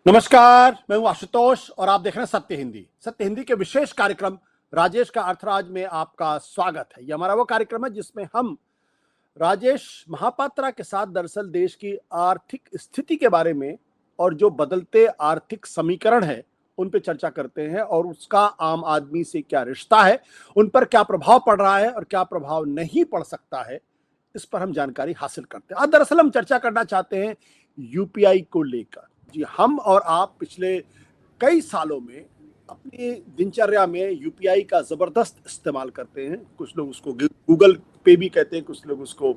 नमस्कार, मैं हूं आशुतोष और आप देख रहे हैं सत्य हिंदी। सत्य हिंदी के विशेष कार्यक्रम राजेश का अर्थराज में आपका स्वागत है। ये हमारा वो कार्यक्रम है जिसमें हम राजेश महापात्रा के साथ दरअसल देश की आर्थिक स्थिति के बारे में और जो बदलते आर्थिक समीकरण है उन पे चर्चा करते हैं और उसका आम आदमी से क्या रिश्ता है, उन पर क्या प्रभाव पड़ रहा है और क्या प्रभाव नहीं पड़ सकता है, इस पर हम जानकारी हासिल करते हैं। आज दरअसल हम चर्चा करना चाहते हैं यूपीआई को लेकर। जी, हम और आप पिछले कई सालों में अपनी दिनचर्या में यूपीआई का जबरदस्त इस्तेमाल करते हैं। कुछ लोग उसको गूगल पे भी कहते हैं, कुछ लोग उसको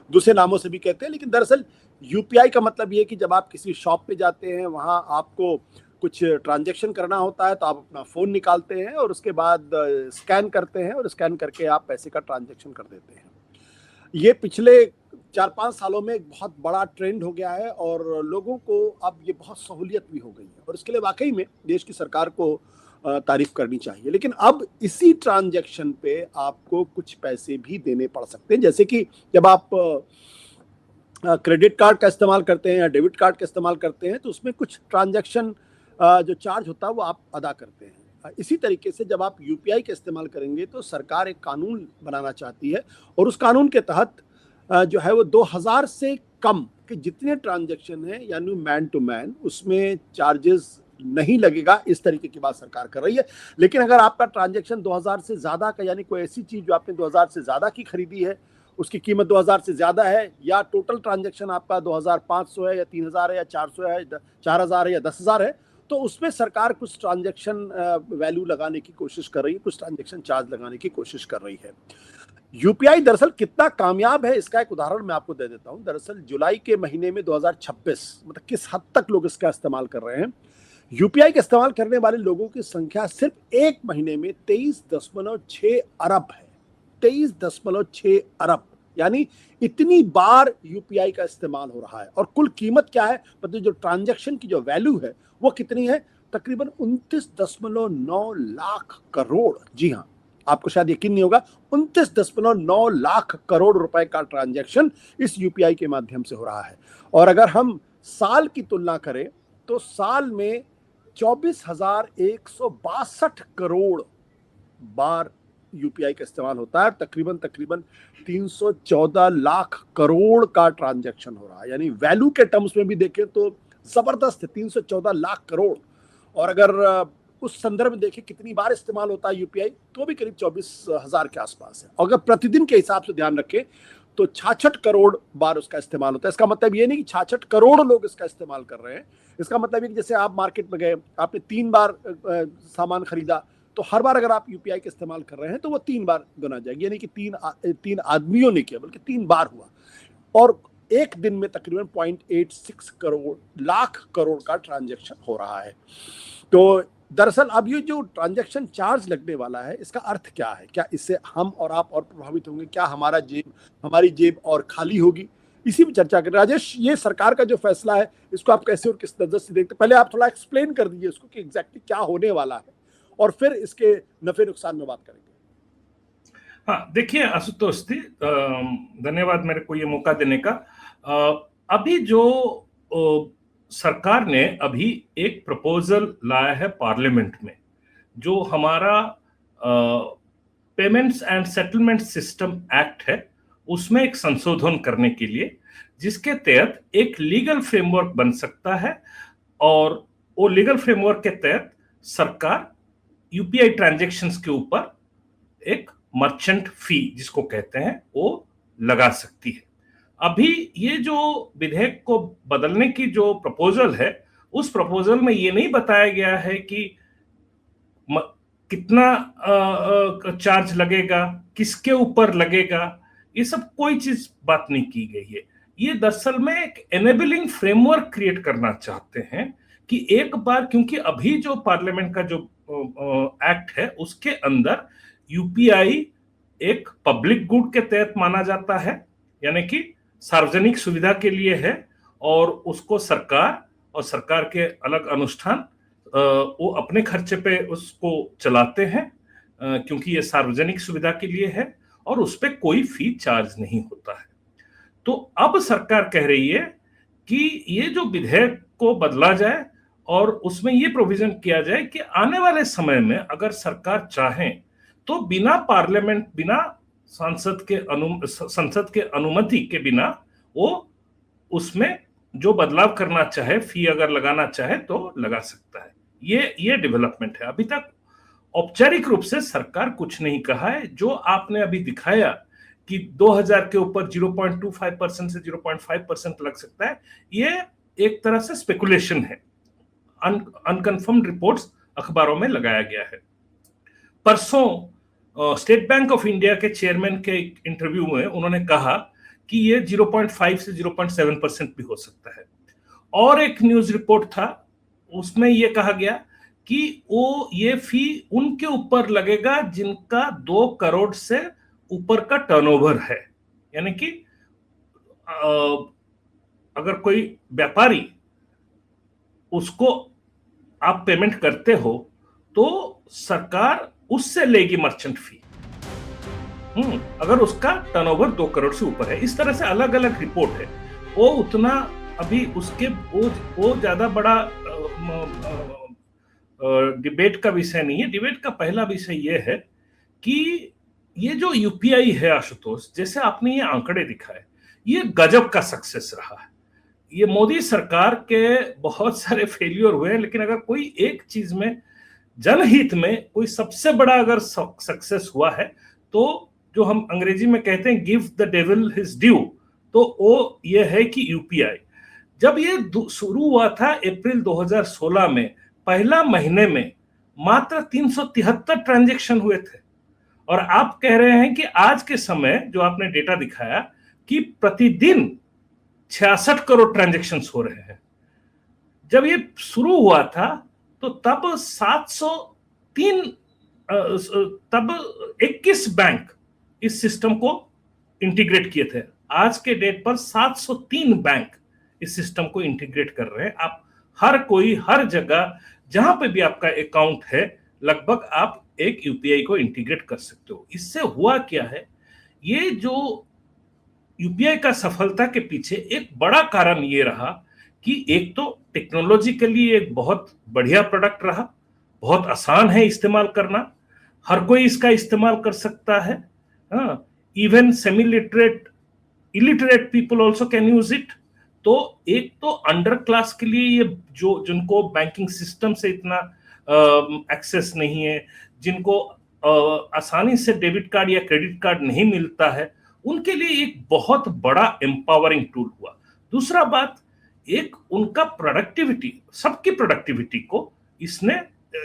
दूसरे नामों से भी कहते हैं, लेकिन दरअसल यूपीआई का मतलब ये कि जब आप किसी शॉप पे जाते हैं, वहां आपको कुछ ट्रांजैक्शन करना होता है तो आप अपना फोन निकालते हैं और उसके बाद स्कैन करते हैं और स्कैन करके आप पैसे का ट्रांजैक्शन कर देते हैं। ये पिछले 4-5 सालों में एक बहुत बड़ा ट्रेंड हो गया है और लोगों को अब ये बहुत सहूलियत भी हो गई है और इसके लिए वाकई में देश की सरकार को तारीफ करनी चाहिए। लेकिन अब इसी ट्रांजैक्शन पे आपको कुछ पैसे भी देने पड़ सकते हैं, जैसे कि जब आप क्रेडिट कार्ड का इस्तेमाल करते हैं या डेबिट कार्ड का इस्तेमाल करते हैं तो उसमें कुछ ट्रांजैक्शन जो चार्ज होता है वो आप अदा करते हैं। इसी तरीके से जब आप यूपीआई का इस्तेमाल करेंगे तो सरकार एक कानून बनाना चाहती है और उस कानून के तहत जो है वो 2000 से कम के जितने ट्रांजैक्शन हैं यानी मैन टू मैन, उसमें चार्जेस नहीं लगेगा। इस तरीके की बात सरकार कर रही है। लेकिन अगर आपका ट्रांजैक्शन 2000 से ज्यादा का, यानी कोई ऐसी चीज जो आपने 2000 से ज्यादा की खरीदी है, उसकी कीमत 2000 से ज्यादा है, या टोटल ट्रांजैक्शन आपका 2500 है या 3000 है या 400 है, 4000 है या 10,000 है, तो उसमें सरकार कुछ ट्रांजैक्शन वैल्यू लगाने की कोशिश कर रही है, कुछ ट्रांजैक्शन चार्ज लगाने की कोशिश कर रही है। यूपीआई दरअसल कितना कामयाब है इसका एक उदाहरण मैं आपको दे देता हूं। दरअसल जुलाई के महीने में 2026, मतलब किस हद तक लोग इसका इस्तेमाल कर रहे हैं। यूपीआई का इस्तेमाल करने वाले लोगों की संख्या सिर्फ एक महीने में 23.6 अरब है। 23.6 अरब, यानी इतनी बार यूपीआई का इस्तेमाल हो रहा है। और कुल कीमत क्या है, मतलब जो ट्रांजैक्शन की जो वैल्यू है वो कितनी है, तकरीबन 29.9 लाख करोड़। जी हाँ, आपको शायद यकीन नहीं होगा, 29.9 लाख करोड़ रुपए का ट्रांजैक्शन इस यूपीआई के माध्यम से हो रहा है। और अगर हम साल की तुलना करें तो साल में 24,162 करोड़ बार यूपीआई का इस्तेमाल होता है। तकरीबन 314 लाख करोड़ का ट्रांजैक्शन हो रहा है, यानी वैल्यू के टर्म्स में भी देखें तो जबरदस्त है, 314 लाख करोड़। और अगर उस संदर्भ में देखें कितनी बार इस्तेमाल होता है यूपीआई, तो भी करीब 24,000 के आसपास है। अगर प्रतिदिन के हिसाब से ध्यान रखें तो 66 करोड़ बार उसका इस्तेमाल होता है। इसका मतलब ये नहीं कि 66 करोड़ लोग इसका इस्तेमाल कर रहे हैं। इसका मतलब ये कि जैसे आप मार्केट में गए, आपने 3 बार सामान खरीदा, तो हर बार अगर आप यूपीआई का इस्तेमाल कर रहे हैं तो वो 3 बार गुना जाएगी, यानी कि तीन आदमियों ने किया, बल्कि 3 बार हुआ। और एक दिन में तकरीबन 0.86 करोड़ लाख करोड़ का ट्रांजैक्शन हो रहा है। तो दरअसल अब ये जो ट्रांजैक्शन चार्ज लगने वाला है, इसका अर्थ क्या है? क्या इससे हम और आप और प्रभावित होंगे? क्या हमारी जेब और खाली होगी? इसी में चर्चा करें। राजेश, ये सरकार का जो फैसला है, इसको आप कैसे और किस नजर से देखते हैं? पहले आप थोड़ा एक्सप्लेन कर दीजिए इसको कि एग्जैक्टली क्या होने वाला है, और फिर इसके नफे नुकसान में बात करेंगे। हाँ, देखिए आशुतोष जी, धन्यवाद मेरे को ये मौका देने का। अभी जो सरकार ने अभी एक प्रपोजल लाया है पार्लियामेंट में, जो हमारा payments and settlement system act है, उसमें एक संशोधन करने के लिए, जिसके तहत एक लीगल फ्रेमवर्क बन सकता है। और वो लीगल फ्रेमवर्क के तहत सरकार यूपीआई ट्रांजैक्शंस के ऊपर एक मर्चेंट फी, जिसको कहते हैं, वो लगा सकती है। अभी ये जो विधेयक को बदलने की जो प्रपोजल है, उस प्रपोजल में ये नहीं बताया गया है कि कितना चार्ज लगेगा, किसके ऊपर लगेगा, ये सब कोई चीज बात नहीं की गई है। ये दरअसल में एक एनेबलिंग फ्रेमवर्क क्रिएट करना चाहते हैं कि एक बार, क्योंकि अभी जो पार्लियामेंट का जो एक्ट है उसके अंदर यूपीआई एक पब्लिक गुड के तहत माना जाता है, यानी कि सार्वजनिक सुविधा के लिए है, और उसको सरकार और सरकार के अलग अनुष्ठान वो अपने खर्चे पे उसको चलाते हैं, क्योंकि ये सार्वजनिक सुविधा के लिए है और उस पर कोई फी चार्ज नहीं होता है। तो अब सरकार कह रही है कि ये जो विधेयक को बदला जाए और उसमें ये प्रोविजन किया जाए कि आने वाले समय में अगर सरकार चाहे तो बिना पार्लियामेंट, बिना संसद के अनुमति के बिना वो उसमें जो बदलाव करना चाहे, फी अगर लगाना चाहे तो लगा सकता है। ये डेवलपमेंट है। अभी तक औपचारिक रूप से सरकार कुछ नहीं कहा है। जो आपने अभी दिखाया कि 2000 के ऊपर 0.25% से 0.5% लग सकता है, ये एक तरह से स्पेकुलेशन है, अनकन्फर्म्ड रिपोर्ट्स अखबारों में लगाया गया है। परसों स्टेट बैंक ऑफ इंडिया के चेयरमैन के इंटरव्यू में उन्होंने कहा कि ये 0.5 से 0.7% भी हो सकता है। और एक न्यूज रिपोर्ट था, उसमें ये कहा गया कि वो ये फी उनके ऊपर लगेगा जिनका 2 करोड़ से ऊपर का टर्नओवर है। यानी कि अगर कोई व्यापारी, उसको आप पेमेंट करते हो तो सरकार उससे लेगी मर्चेंट फी, अगर उसका टर्नओवर 2 करोड़ से ऊपर है। इस तरह से अलग अलग रिपोर्ट है। वो उतना अभी उसके वो ज्यादा बड़ा डिबेट का विषय नहीं है। डिबेट का पहला विषय ये है कि ये जो यूपीआई है आशुतोष, जैसे आपने ये आंकड़े दिखाए, ये गजब का सक्सेस रहा है। ये मोदी सरकार के बहुत सारे फेलियर हुए हैं, लेकिन अगर कोई एक चीज में, जनहित में कोई सबसे बड़ा अगर सक्सेस हुआ है तो जो हम अंग्रेजी में कहते हैं give the devil his due, तो वो ये है कि यूपीआई जब ये शुरू हुआ था अप्रैल 2016 में, पहला महीने में मात्र 373 ट्रांजैक्शन हुए थे। और आप कह रहे हैं कि आज के समय जो आपने डेटा दिखाया कि प्रतिदिन 66 करोड़ ट्रांजैक्शंस हो रहे हैं। जब ये शुरू हुआ था तो तब 21 बैंक इस सिस्टम को इंटीग्रेट किए थे। आज के डेट पर 703 बैंक इस सिस्टम को इंटीग्रेट कर रहे हैं। आप हर कोई, हर जगह जहां पे भी आपका अकाउंट है, लगभग आप एक यूपीआई को इंटीग्रेट कर सकते हो। इससे हुआ क्या है, ये जो यूपीआई का सफलता के पीछे एक बड़ा कारण ये रहा कि एक तो टेक्नोलॉजिकली एक बहुत बढ़िया प्रोडक्ट रहा, बहुत आसान है इस्तेमाल करना, हर कोई इसका इस्तेमाल कर सकता है। Even semi literate, illiterate people also can use it. तो एक तो अंडर क्लास के लिए ये, जो जिनको बैंकिंग सिस्टम से इतना एक्सेस नहीं है, जिनको आसानी से डेबिट कार्ड या क्रेडिट कार्ड नहीं मिलता है, उनके लिए एक बहुत बड़ा एम्पावरिंग टूल हुआ। दूसरा बात, एक उनका प्रोडक्टिविटी, सबकी प्रोडक्टिविटी को इसने,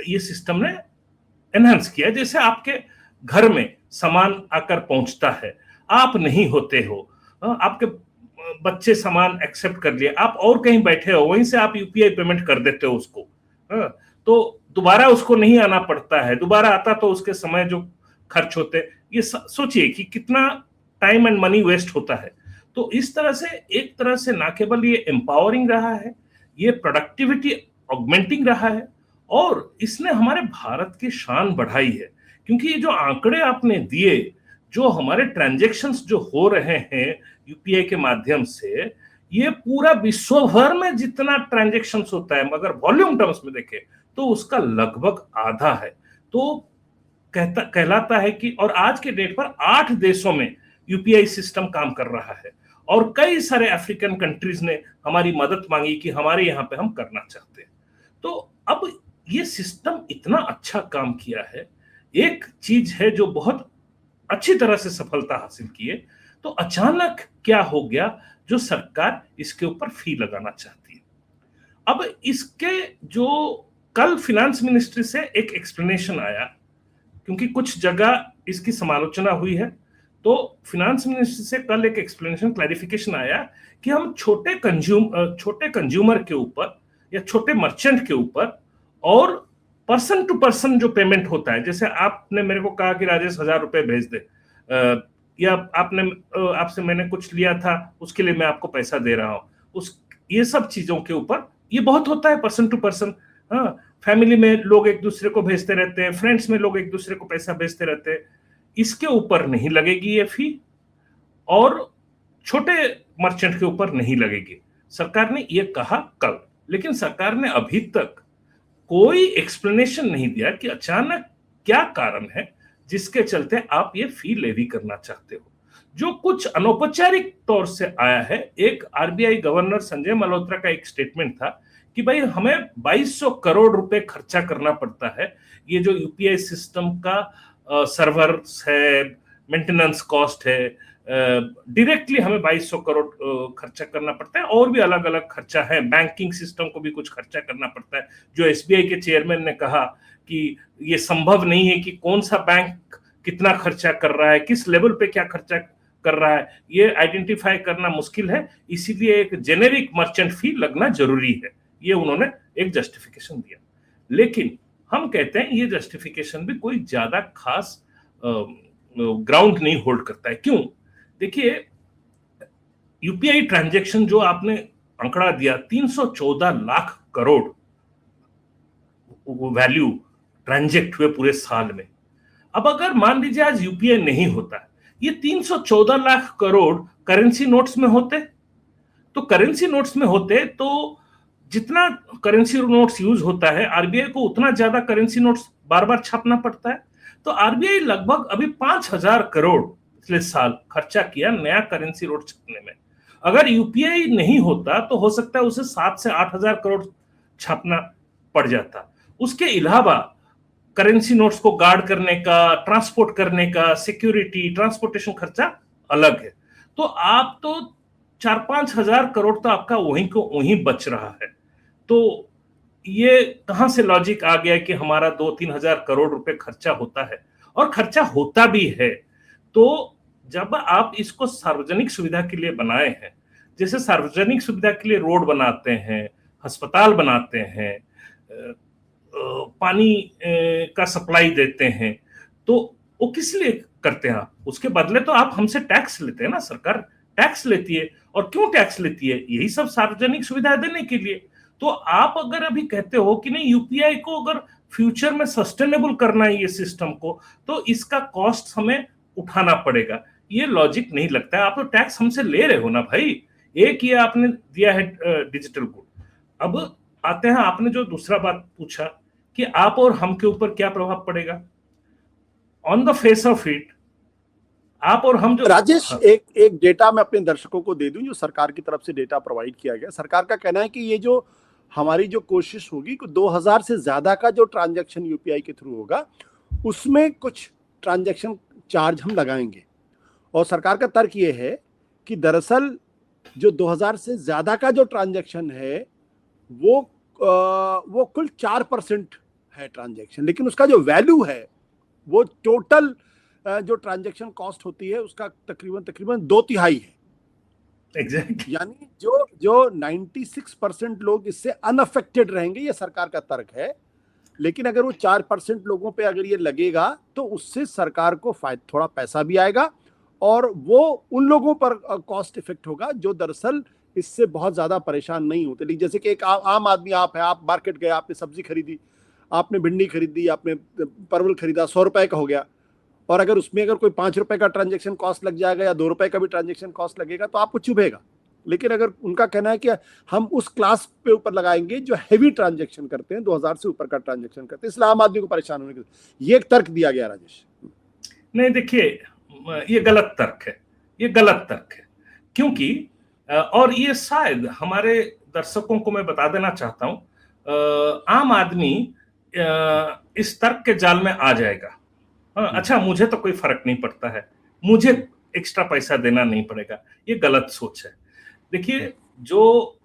ये सिस्टम ने एनहांस किया। जैसे आपके घर में सामान आकर पहुंचता है, आप नहीं होते हो, आपके बच्चे सामान एक्सेप्ट कर लिए, आप और कहीं बैठे हो, वहीं से आप यूपीआई पेमेंट कर देते हो उसको, तो दोबारा उसको नहीं आना पड़ता है। दोबारा आता तो उसके समय जो खर्च होते, ये सोचिए कि कितना टाइम एंड मनी वेस्ट होता है। तो इस तरह से एक तरह से ना केवल ये एम्पावरिंग रहा है, ये प्रोडक्टिविटी ऑगमेंटिंग रहा है, और इसने हमारे भारत की शान बढ़ाई है। क्योंकि ये जो आंकड़े आपने दिए, जो हमारे ट्रांजैक्शंस जो हो रहे हैं यूपीआई के माध्यम से, ये पूरा विश्व भर में जितना ट्रांजैक्शंस होता है, मगर वॉल्यूम टर्म्स में देखें तो उसका लगभग आधा है। तो कहलाता है कि, और आज के डेट पर 8 देशों में यूपीआई सिस्टम काम कर रहा है, और कई सारे अफ्रीकन कंट्रीज ने हमारी मदद मांगी कि हमारे यहाँ पे हम करना चाहते हैं। तो अब ये सिस्टम इतना अच्छा काम किया है। एक चीज है जो बहुत अच्छी तरह से सफलता हासिल की है, तो अचानक क्या हो गया जो सरकार इसके ऊपर फी लगाना चाहती है। अब इसके जो कल फिनेंस मिनिस्ट्री से एक एक्सप्लेनेशन आया, क्योंकि कुछ जगह इसकी समालोचना हुई है, तो फिनेंस मिनिस्ट्री से कल एक एक्सप्लेनेशन, क्लैरिफिकेशन आया कि हम छोटे कंज्यूमर के ऊपर या छोटे मर्चेंट के ऊपर, और पर्सन टू पर्सन जो पेमेंट होता है, जैसे आपने मेरे को कहा कि राजेश 1000 रुपए भेज दे, या आपसे मैंने कुछ लिया था, उसके लिए मैं आपको पैसा दे रहा हूं, ये सब चीजों के ऊपर ये बहुत होता है, पर्सन टू पर्सन। फैमिली में लोग एक दूसरे को भेजते रहते हैं, फ्रेंड्स में लोग एक दूसरे को पैसा भेजते रहते हैं, इसके ऊपर नहीं लगेगी ये फी, और छोटे मर्चेंट के ऊपर नहीं लगेगी। सरकार ने ये कहा कल। लेकिन सरकार ने अभी तक कोई एक्सप्लेनेशन नहीं दिया कि अचानक क्या कारण है जिसके चलते आप ये फी लेवी करना चाहते हो। जो कुछ अनौपचारिक तौर से आया है, एक आरबीआई गवर्नर संजय मल्होत्रा का एक स्टेटमेंट था कि भाई हमें 2200 करोड़ रुपए खर्चा करना पड़ता है, ये जो यूपीआई सिस्टम का सर्वर्स है, मेंटेनेंस कॉस्ट है, डायरेक्टली हमें 2200 करोड़ खर्चा करना पड़ता है, और भी अलग अलग खर्चा है, बैंकिंग सिस्टम को भी कुछ खर्चा करना पड़ता है। जो एसबीआई के चेयरमैन ने कहा कि ये संभव नहीं है कि कौन सा बैंक कितना खर्चा कर रहा है, किस लेवल पे क्या खर्चा कर रहा है, ये आइडेंटिफाई करना मुश्किल है, इसीलिए एक जेनेरिक मर्चेंट फी लगना जरूरी है, ये उन्होंने एक जस्टिफिकेशन दिया। लेकिन हम कहते हैं ये जस्टिफिकेशन भी कोई ज्यादा खास ग्राउंड नहीं होल्ड करता है। क्यों? देखिए, यूपीआई ट्रांजैक्शन जो आपने आंकड़ा दिया 314 लाख करोड़ वैल्यू ट्रांजेक्ट हुए पूरे साल में। अब अगर मान लीजिए आज यूपीआई नहीं होता, ये 314 लाख करोड़ करेंसी नोट्स में होते, तो करेंसी नोट्स में होते तो जितना करेंसी नोट्स यूज होता है आरबीआई को उतना ज्यादा करेंसी नोट्स बार बार छापना पड़ता है। तो आरबीआई लगभग अभी 5000 करोड़ पिछले साल खर्चा किया नया करेंसी नोट छापने में। अगर यूपीआई नहीं होता तो हो सकता है उसे 7 से 8000 करोड़ छापना पड़ जाता। उसके अलावा करेंसी नोट्स को गार्ड करने का, ट्रांसपोर्ट करने का, सिक्योरिटी, ट्रांसपोर्टेशन खर्चा अलग है। तो आप तो 4-5 हजार करोड़ तो आपका वहीं को वहीं बच रहा है। तो ये कहां से लॉजिक आ गया कि हमारा 2-3 हजार करोड़ रुपए खर्चा होता है, और खर्चा होता भी है। तो जब आप इसको सार्वजनिक सुविधा के लिए बनाए हैं, जैसे सार्वजनिक सुविधा के लिए रोड बनाते हैं, अस्पताल बनाते हैं, पानी का सप्लाई देते हैं, तो वो किस लिए करते हैं आप? उसके बदले तो आप हमसे टैक्स लेते हैं ना, सरकार टैक्स लेती है। और क्यों टैक्स लेती है? यही सब सार्वजनिक सुविधा देने के लिए। तो आप अगर अभी कहते हो कि नहीं यूपीआई को अगर फ्यूचर में सस्टेनेबल करना है ये सिस्टम को, तो इसका कॉस्ट हमें उठाना पड़ेगा, ये लॉजिक नहीं लगता है। आप तो टैक्स हमसे ले रहे हो ना भाई, एक ये आपने दिया है डिजिटल गुड। अब आते हैं, आपने जो दूसरा बात पूछा कि आप और हम के ऊपर क्या प्रभाव पड़ेगा, on the face of it आप और हम जो राजेश, एक डेटा मैं अपने दर्शकों को दे दूं जो सरकार की तरफ से डेटा प्रोवाइड किया गया। सरकार का कहना है कि ये जो हमारी जो कोशिश होगी, 2000 से ज्यादा का जो ट्रांजैक्शन यूपीआई के थ्रू होगा उसमें कुछ ट्रांजैक्शन चार्ज हम लगाएंगे। और सरकार का तर्क ये है कि दरअसल जो 2000 से ज्यादा का जो ट्रांजैक्शन है वो कुल 4% है ट्रांजैक्शन, लेकिन उसका जो वैल्यू है वो टोटल जो ट्रांजैक्शन कॉस्ट होती है उसका तकरीबन 2/3 है। एग्जैक्टली। यानी जो 96% लोग इससे अनअफेक्टेड रहेंगे, ये सरकार का तर्क है। लेकिन अगर वो 4% लोगों पे अगर ये लगेगा तो उससे सरकार को थोड़ा पैसा भी आएगा, और वो उन लोगों पर कॉस्ट इफेक्ट होगा जो दरअसल इससे बहुत ज्यादा परेशान नहीं होते। लेकिन जैसे कि एक आम आदमी आप है, आप मार्केट गए, आपने सब्जी खरीदी, आपने भिंडी खरीदी, आपने परवल खरीदा, 100 रुपए का हो गया, और अगर उसमें अगर कोई 5 रुपए का ट्रांजैक्शन कॉस्ट लग जाएगा या 2 रुपए का भी ट्रांजैक्शन कॉस्ट लगेगा तो आपको चुभेगा। लेकिन अगर उनका कहना है कि हम उस क्लास पे ऊपर लगाएंगे जो हैवी ट्रांजैक्शन करते हैं, 2000 से ऊपर का ट्रांजैक्शन करते हैं, इसलिए आम आदमी को परेशान होने के, ये एक तर्क दिया गया। राजेश, नहीं, देखिए ये गलत तर्क है, ये गलत तर्क है। क्योंकि और ये शायद हमारे दर्शकों को मैं बता देना चाहता हूं, आम आदमी इस तर्क के जाल में आ जाएगा। अच्छा, मुझे तो कोई फर्क नहीं पड़ता है, मुझे एक्स्ट्रा पैसा देना नहीं पड़ेगा, ये गलत सोच है। देखिए, जो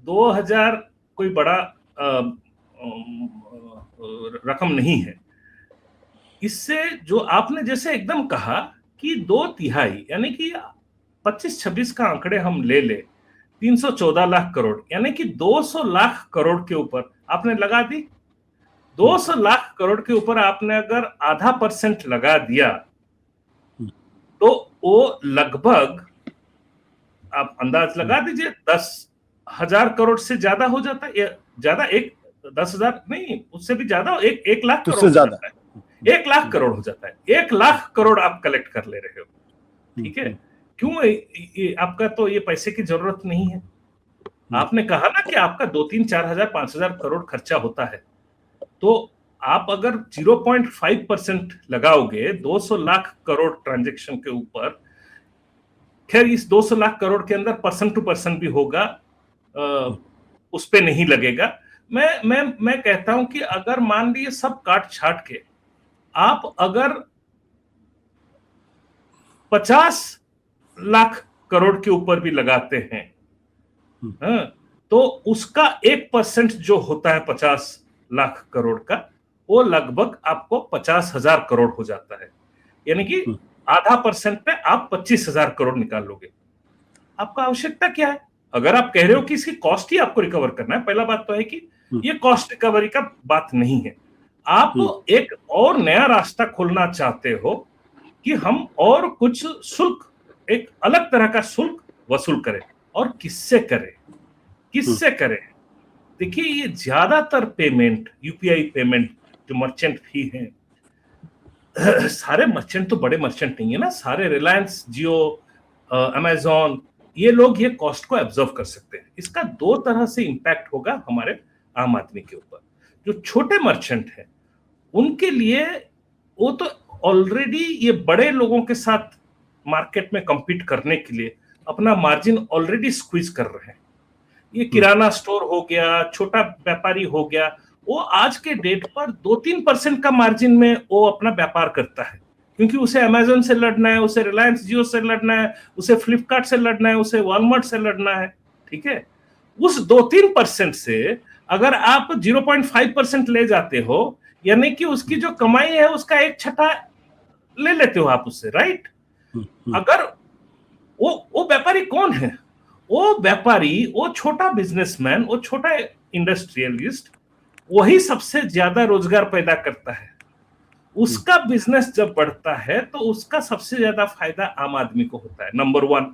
2000 कोई बड़ा रकम नहीं है। इससे जो आपने जैसे एकदम कहा कि 2/3 यानी कि 25-26 का आंकड़े हम ले ले, 314 लाख करोड़ यानी कि 200 लाख करोड़ के ऊपर आपने लगा दी। 200 लाख करोड़ के ऊपर आपने अगर 0.5% लगा दिया तो वो लगभग, आप अंदाज लगा दीजिए, 10,000 करोड़ से ज्यादा हो जाता है, ज्यादा, 10,000 नहीं, उससे भी ज्यादा, 1 लाख करोड़ हो जाता है, 1 लाख करोड़ हो जाता है। 1 लाख करोड़ आप कलेक्ट कर ले रहे हो, ठीक है? क्यों? आपका तो ये पैसे की जरूरत नहीं है, आपने कहा ना कि आपका 2-3-4 हजार 5 हजार करोड़ खर्चा होता है, तो आप अगर 0.5% लगाओगे 200 लाख करोड़ ट्रांजैक्शन के ऊपर, खैर इस 200 लाख करोड़ के अंदर पर्सन टू पर्सन भी होगा, उस पे नहीं लगेगा। मैं कहता हूं कि अगर मान लीजिए सब काट छाट के आप अगर 50 लाख करोड़ के ऊपर भी लगाते हैं, तो उसका 1% जो होता है 50 लाख करोड़ का, वो लगभग आपको 50,000 करोड़ हो जाता है। यानी कि आधा % पे आप 25,000 करोड़ निकाल लोगे। आपका आवश्यकता क्या है? अगर आप कह रहे हो कि इसकी कॉस्ट ही आपको रिकवर करना है, पहला बात तो है कि ये कॉस्ट रिकवरी का बात नहीं है। आप एक और नया रास्ता खोलना चाहते हो कि हम और कुछ शुल्क, एक अलग तरह का शुल्क वसूल करें। और किससे करें? देखिए, ये ज्यादातर पेमेंट, यूपीआई पेमेंट जो मर्चेंट फी है, सारे मर्चेंट तो बड़े मर्चेंट नहीं है ना, सारे रिलायंस, जियो, अमेजॉन, ये लोग ये कॉस्ट को एब्जॉर्व कर सकते हैं। इसका 2 तरह से इंपैक्ट होगा हमारे आम आदमी के ऊपर। जो छोटे मर्चेंट हैं उनके लिए, वो तो ऑलरेडी ये बड़े लोगों के साथ मार्केट में compete करने के लिए अपना मार्जिन ऑलरेडी स्क्वीज कर रहे हैं। ये किराना स्टोर हो गया, छोटा व्यापारी हो गया, वो आज के डेट पर 2-3% का मार्जिन में वो अपना व्यापार करता है, क्योंकि उसे अमेजन से लड़ना है, उसे रिलायंस जियो से लड़ना है, उसे फ्लिपकार्ट से लड़ना है, उसे वॉलमार्ट से लड़ना है। ठीक है, उस 2-3% से अगर आप 0.5% ले जाते हो, यानी कि उसकी जो कमाई है उसका 1/6 ले लेते हो आप उससे, राइट? अगर वो व्यापारी कौन है? वो व्यापारी, वो छोटा बिजनेसमैन, वो छोटा इंडस्ट्रियलिस्ट, वही सबसे ज्यादा रोजगार पैदा करता है। उसका बिजनेस जब बढ़ता है तो उसका सबसे ज्यादा फायदा आम आदमी को होता है, नंबर 1।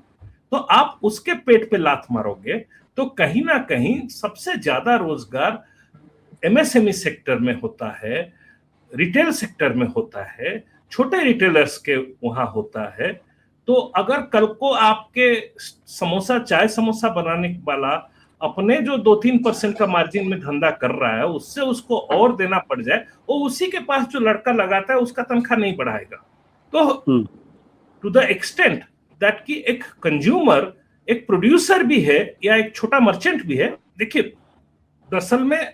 तो आप उसके पेट पे लात मारोगे तो कहीं ना कहीं सबसे ज्यादा रोजगार एमएसएमई सेक्टर में होता है, रिटेल सेक्टर में होता है, छोटे रिटेलर्स के वहां होता है। तो अगर कल को आपके चाय समोसा बनाने वाला अपने जो 2-3% का मार्जिन में धंधा कर रहा है, उससे उसको और देना पड़ जाए, वो उसी के पास जो लड़का लगाता है उसका तनख्वाह नहीं बढ़ाएगा। तो टू द एक्सटेंट दैट कि एक कंज्यूमर, एक प्रोड्यूसर भी है या एक छोटा मर्चेंट भी है। देखिए, दरअसल में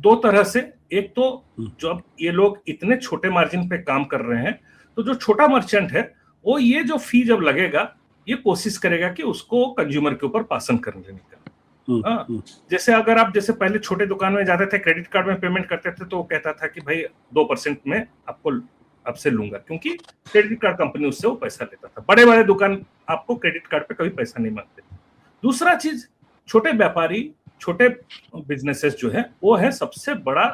2 तरह से, एक तो जब ये लोग इतने छोटे मार्जिन पे काम कर रहे हैं, तो जो छोटा मर्चेंट है वो ये जो फी जब लगेगा, ये कोशिश करेगा कि उसको कंज्यूमर के ऊपर पास ऑन कर लेने का। जैसे अगर आप जैसे पहले छोटे दुकान में जाते थे, क्रेडिट कार्ड में पेमेंट करते थे, तो वो कहता था कि भाई 2% में आपको आपसे लूंगा, क्योंकि क्रेडिट कार्ड कंपनी उससे वो पैसा लेता था। बड़े बड़े दुकान आपको क्रेडिट कार्ड पे कभी पैसा नहीं मांगते। दूसरा चीज, छोटे व्यापारी, छोटे बिजनेसेस जो है, वो है सबसे बड़ा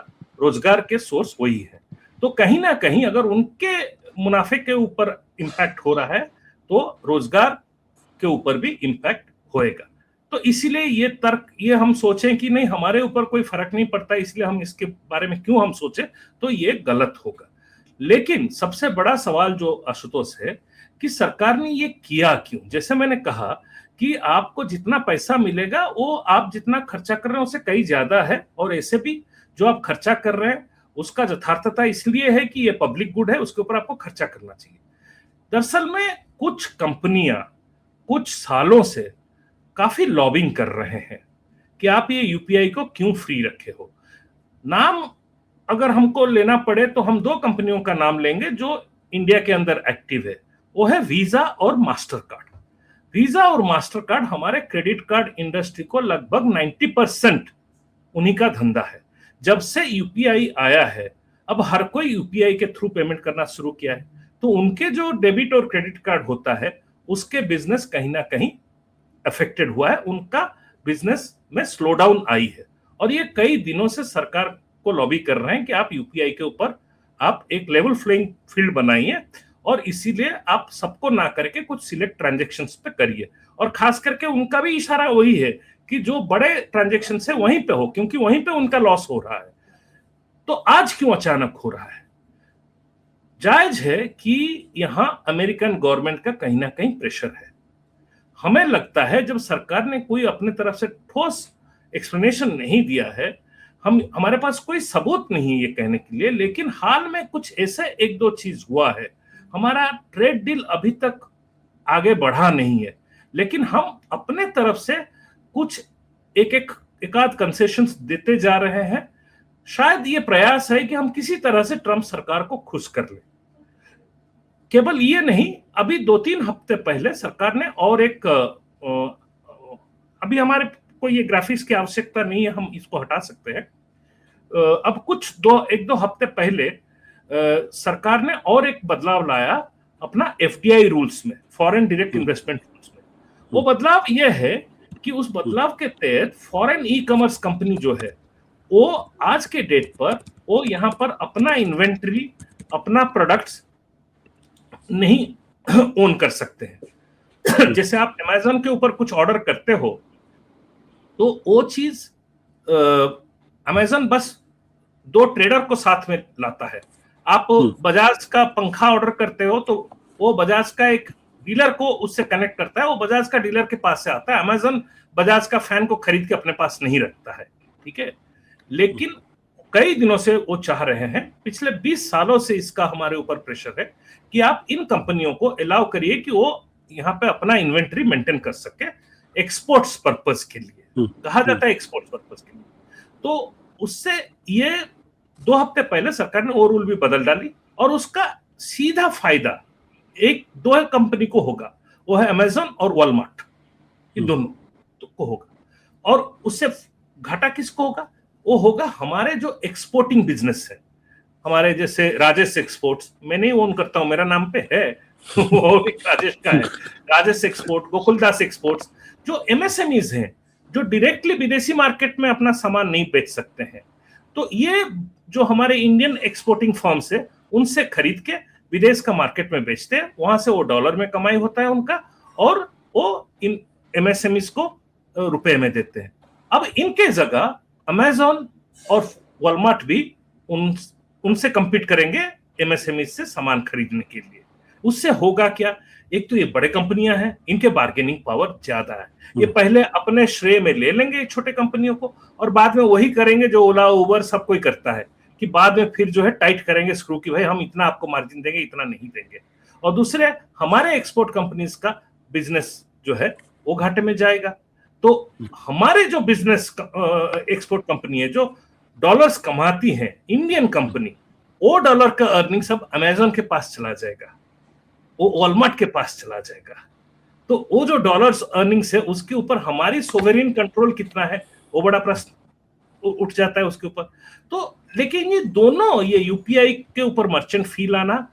रोजगार के सोर्स वही है। तो कहीं ना कहीं अगर उनके मुनाफे के ऊपर इंपैक्ट हो रहा है तो रोजगार के ऊपर भी इंपैक्ट होएगा। तो इसीलिए ये तर्क, ये हम सोचें कि नहीं हमारे ऊपर कोई फर्क नहीं पड़ता इसलिए हम इसके बारे में क्यों हम सोचें, तो ये गलत होगा। लेकिन सबसे बड़ा सवाल जो आशुतोष है कि सरकार ने ये किया क्यों? जैसे मैंने कहा कि आपको जितना पैसा मिलेगा वो आप जितना खर्चा कर रहे हैं उससे कहीं ज्यादा है, और ऐसे भी जो आप खर्चा कर रहे हैं उसका यथार्थता इसलिए है कि ये पब्लिक गुड है, उसके ऊपर आपको खर्चा करना चाहिए। दरअसल में कुछ कंपनियां कुछ सालों से काफी लॉबिंग कर रहे हैं कि आप ये यूपीआई को क्यों फ्री रखे हो। नाम अगर हमको लेना पड़े तो हम 2 कंपनियों का नाम लेंगे जो इंडिया के अंदर एक्टिव है, वो है वीजा और मास्टर कार्ड। वीजा और मास्टर कार्ड हमारे क्रेडिट कार्ड इंडस्ट्री को लगभग 90% उन्हीं का धंधा है। जब से यूपीआई आया है, अब हर कोई यूपीआई के थ्रू पेमेंट करना शुरू किया है, तो उनके जो डेबिट और क्रेडिट कार्ड होता है उसके बिजनेस कहीं ना कहीं अफेक्टेड हुआ है, उनका बिजनेस में स्लो डाउन आई है। और ये कई दिनों से सरकार को लॉबी कर रहे हैं कि आप यूपीआई के ऊपर आप एक लेवल प्लेइंग फील्ड बनाइए, और इसीलिए आप सबको ना करके कुछ सिलेक्ट ट्रांजैक्शंस पे करिए। और खास करके उनका भी इशारा वही है कि जो बड़े ट्रांजैक्शन है वहीं पे हो, क्योंकि वहीं पे उनका लॉस हो रहा है। तो आज क्यों अचानक हो रहा है? जायज है कि यहां अमेरिकन गवर्नमेंट का कहीं ना कहीं प्रेशर है। हमें लगता है जब सरकार ने कोई अपने तरफ से ठोस एक्सप्लेनेशन नहीं दिया है, हमारे पास कोई सबूत नहीं है ये कहने के लिए, लेकिन हाल में कुछ ऐसे एक दो चीज हुआ है। हमारा ट्रेड डील अभी तक आगे बढ़ा नहीं है, लेकिन हम अपने तरफ से कुछ एक आध कंसेशंस देते जा रहे हैं। शायद ये प्रयास है कि हम किसी तरह से ट्रंप सरकार को खुश कर लें। केवल ये नहीं, अभी 2-3 हफ्ते पहले सरकार ने और एक अभी हमारे को ये ग्राफिक्स की आवश्यकता नहीं है, हम इसको हटा सकते हैं। अब कुछ 1-2 हफ्ते पहले सरकार ने और एक बदलाव लाया अपना एफडीआई रूल्स में, फॉरेन डायरेक्ट इन्वेस्टमेंट रूल्स में। वो बदलाव ये है कि उस बदलाव के तहत फॉरेन ई कॉमर्स कंपनी जो है वो आज के डेट पर वो यहाँ पर अपना इन्वेंट्री, अपना प्रोडक्ट्स नहीं ओन कर सकते हैं। जैसे आप अमेज़न के ऊपर कुछ ऑर्डर करते हो तो वो चीज अमेज़न बस 2 ट्रेडर को साथ में लाता है। आप बजाज का पंखा ऑर्डर करते हो तो वो बजाज का एक डीलर को उससे कनेक्ट करता है, वो बजाज का डीलर के पास से आता है। अमेज़न बजाज का फैन को खरीद के अपने पास नहीं रखता है, ठीक है। लेकिन कई दिनों से वो चाह रहे हैं, पिछले 20 सालों से इसका हमारे ऊपर प्रेशर है कि आप इन कंपनियों को अलाउ करिए कि वो यहाँ पे अपना इन्वेंट्री मेंटेन कर सके एक्सपोर्ट्स पर्पस के लिए, कहा जाता है एक्सपोर्ट पर्पस के लिए। तो उससे ये 2 हफ्ते पहले सरकार ने वो रूल भी बदल डाली और उसका सीधा फायदा एक 2 कंपनी को होगा, वो है अमेज़न और वॉलमार्ट, इन दोनों को होगा। और उससे घाटा किसको होगा? वो होगा हमारे जो एक्सपोर्टिंग बिजनेस है, हमारे जैसे राजेश एक्सपोर्ट्स, मैं नहीं ओन करता हूं, मेरा नाम पे है वो भी राजेश का है, राजेश एक्सपोर्ट, गोकुलदास एक्सपोर्ट्स, जो एमएसएमईज हैं, जो डायरेक्टली विदेशी मार्केट में अपना सामान नहीं बेच सकते हैं। तो ये जो हमारे इंडियन एक्सपोर्टिंग फर्म्स है उनसे खरीद के विदेश का मार्केट में बेचते हैं, वहां से वो डॉलर में कमाई होता है उनका, और वो इन एमएसएमईज को रुपए में देते हैं। अब इनके जगह अमेज़न और वॉलमार्ट भी उनसे कंपीट करेंगे एमएसएमई से सामान खरीदने के लिए। उससे होगा क्या? एक तो ये बड़े कंपनियां हैं, इनके बार्गेनिंग पावर ज्यादा है, ये पहले अपने श्रेय में ले लेंगे छोटे कंपनियों को और बाद में वही करेंगे जो ओला उबर सब कोई करता है कि बाद में फिर जो है टाइट करेंगे स्क्रू की भाई हम इतना आपको मार्जिन देंगे, इतना नहीं देंगे। और दूसरे हमारे एक्सपोर्ट कंपनीज का बिजनेस जो है वो घाटे में जाएगा। तो हमारे जो बिजनेस एक्सपोर्ट कंपनी है जो डॉलर्स कमाती हैं, इंडियन कंपनी, वो डॉलर का अर्निंग सब अमेज़न के पास चला जाएगा, वो वॉलमार्ट के पास चला जाएगा। तो वो जो डॉलर्स अर्निंग्स है उसके ऊपर हमारी सोवरेन कंट्रोल कितना है वो बड़ा प्रश्न उठ जाता है उसके ऊपर। तो लेकिन ये दोनों, ये यूपीआई के ऊपर मर्चेंट फी लाना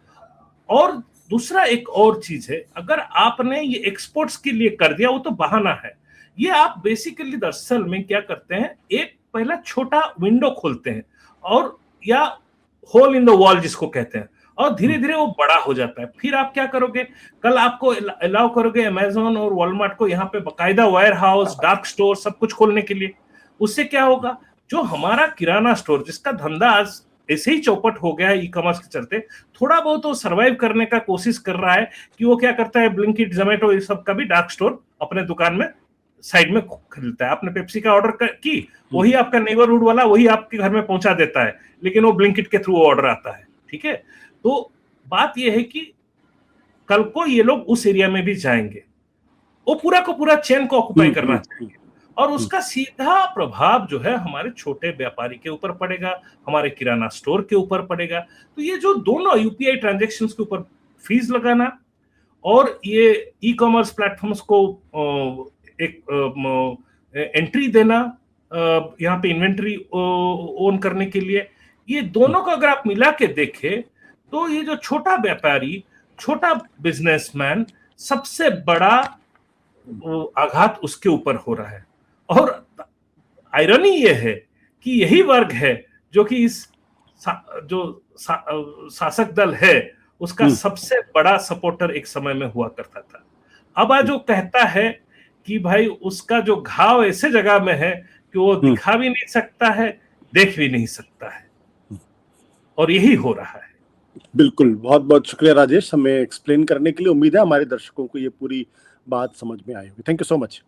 और दूसरा एक और चीज है, अगर आपने ये एक्सपोर्ट्स के लिए कर दिया वो तो बहाना है। ये आप बेसिकली दरअसल में क्या करते हैं, एक पहला छोटा विंडो खोलते हैं और या होल इन द वॉल जिसको कहते हैं, और धीरे धीरे वो बड़ा हो जाता है। फिर आप क्या करोगे, कल आपको अलाउ करोगे अमेज़न और वॉलमार्ट को यहाँ पे बकायदा वेयर हाउस, डार्क स्टोर सब कुछ खोलने के लिए। उससे क्या होगा, जो हमारा किराना स्टोर जिसका धंधा आज ऐसे ही चौपट हो गया है ई कॉमर्स के चलते, थोड़ा बहुत वो सर्वाइव करने का कोशिश कर रहा है कि वो क्या करता है, ब्लिंकिट, जोमेटो, ये सब का भी डार्क स्टोर अपने दुकान में साइड में खरीदता है। आपने पेप्सी का ऑर्डर की, वही आपका नेबरहुड वाला वही आपके घर में पहुंचा देता है, लेकिन वो ब्लिंकिट के थ्रू ऑर्डर आता है, ठीक है। तो बात यह है कि कल को ये लोग उस एरिया में भी जाएंगे, वो पूरा को पूरा चेन को ऑक्युपाई करना चाहिए, और उसका सीधा प्रभाव जो है हमारे छोटे व्यापारी के ऊपर पड़ेगा, हमारे किराना स्टोर के ऊपर पड़ेगा। तो ये जो दोनों यूपीआई ट्रांजैक्शंस के ऊपर फीस लगाना और ये ई कॉमर्स प्लेटफॉर्म्स को एक एंट्री देना यहाँ पे इन्वेंट्री ओन करने के लिए, ये दोनों को अगर आप मिला के देखें तो ये जो छोटा व्यापारी, छोटा बिजनेसमैन, सबसे बड़ा आघात उसके ऊपर हो रहा है। और आयरनी ये है कि यही वर्ग है जो कि इस शासक दल है उसका सबसे बड़ा सपोर्टर एक समय में हुआ करता था। अब आज वो कहता है कि भाई उसका जो घाव ऐसे जगह में है कि वो दिखा भी नहीं सकता है, देख भी नहीं सकता है, और यही हो रहा है। बिल्कुल, बहुत बहुत शुक्रिया राजेश हमें एक्सप्लेन करने के लिए। उम्मीद है हमारे दर्शकों को ये पूरी बात समझ में आई होगी। Thank you so much.